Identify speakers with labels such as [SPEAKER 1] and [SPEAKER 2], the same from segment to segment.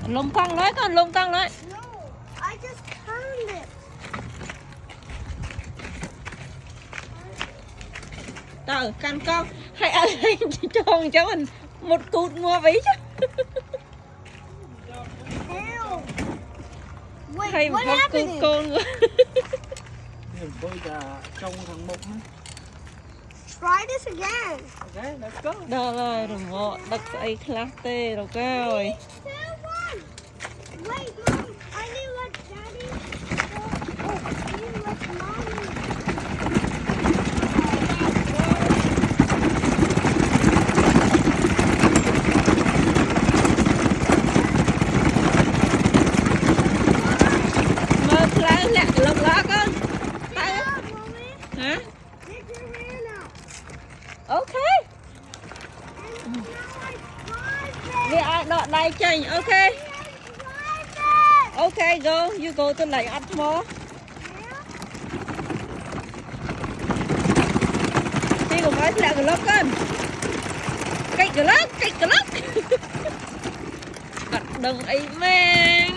[SPEAKER 1] lông cong đấy con lông cong đấy.
[SPEAKER 2] No, I just turned it.
[SPEAKER 1] Tờ căn con hay ăn cho cháu mình một cụt mua ví chứ.
[SPEAKER 2] Ew. Wait,
[SPEAKER 1] Hay một
[SPEAKER 2] what
[SPEAKER 1] cụt
[SPEAKER 2] happened?
[SPEAKER 1] con nữa.
[SPEAKER 3] Bơi ra trong thằng mục nữa.
[SPEAKER 2] Try this again.
[SPEAKER 3] Okay, let's go.
[SPEAKER 1] Đó rồi rồi ngộ đặc ấy class tê rồi rồi.
[SPEAKER 2] Two, one. Wait, Mom. I need to let Daddy go. Oh, I need to let Mommy.
[SPEAKER 1] Mơ class lẹ cái lông lá con. Tay
[SPEAKER 2] Get out, Mommy.
[SPEAKER 1] hả?
[SPEAKER 2] Get your hand out.
[SPEAKER 1] Ok.
[SPEAKER 2] And now I drive it.
[SPEAKER 1] Vì ai đọt đai chanh. Ok.
[SPEAKER 2] Drive it.
[SPEAKER 1] Ok go. You go to like at more. Đi cùng với lẹ cái lông con. Cách cái lông. Cách cái lông. Đặt đừng ấy men.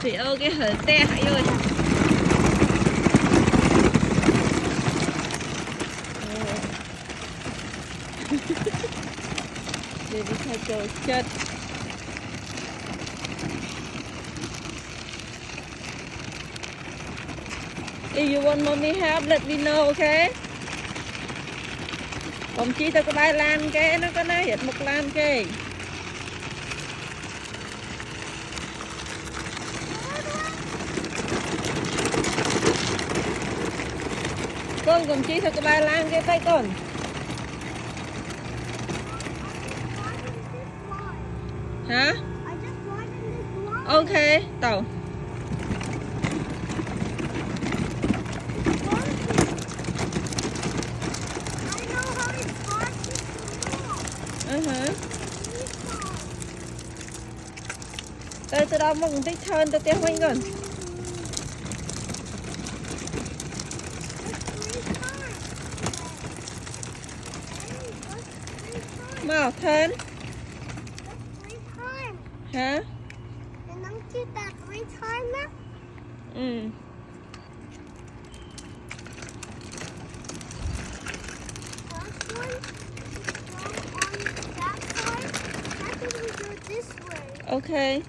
[SPEAKER 1] Thì ơi cái hở te hãy ơi. Để đi theo chỗ chất. If you want mommy help, let me know, okay? Còn chi tao có bài lan cái nó có nói hiện một lan cái. Con còn chi tao có bài lan cái tay con. Hả?
[SPEAKER 2] I just wanted this one.
[SPEAKER 1] Ok, tao.
[SPEAKER 2] I know how to start this one.
[SPEAKER 1] Tao đâu mong tích hơn tao tiêu quanh con. Màu thân.
[SPEAKER 2] Three times.
[SPEAKER 1] Hả?
[SPEAKER 2] And don't get that three times now.
[SPEAKER 1] Ừ.
[SPEAKER 2] First one, go on that side. Second, we go this way.
[SPEAKER 1] Ok.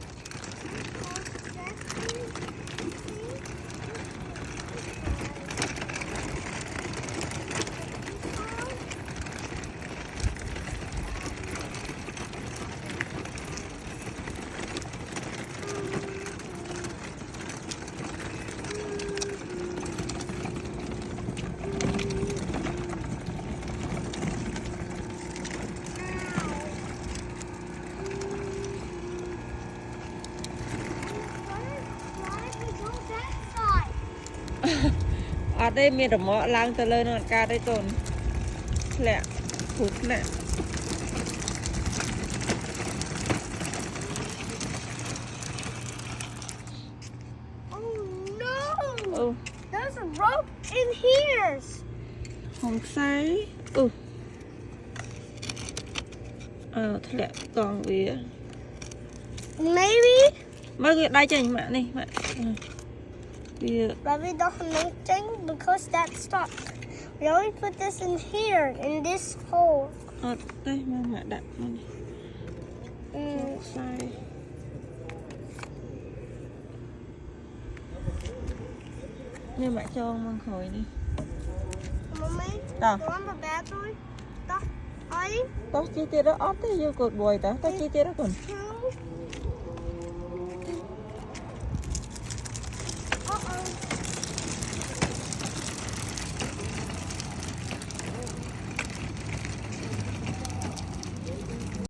[SPEAKER 1] Ở đây mình được mỏ lang từ lên ngọn ca đây tồn. Lẹ. Phút lẹ.
[SPEAKER 2] Oh no!
[SPEAKER 1] Ừ.
[SPEAKER 2] There's a rope in here.
[SPEAKER 1] Không sai. Ừ. Lẹ còn vì
[SPEAKER 2] Maybe.
[SPEAKER 1] mới đây cho anh mẹ này mẹ. Vì
[SPEAKER 2] But we don't have nothing because that's stuck. We only put this in here, in this hole.
[SPEAKER 1] đây mà mẹ đặt nó này.
[SPEAKER 2] Mm.
[SPEAKER 1] Sai. Nhưng mẹ cho mang khối đi.
[SPEAKER 2] Mommy,
[SPEAKER 1] Đâu?
[SPEAKER 2] go on the bad boy. Stop. Are you?
[SPEAKER 1] Tao chi tiết đó ót thế vô cột bồi ta. Tao chi tiết đó còn.
[SPEAKER 2] Two,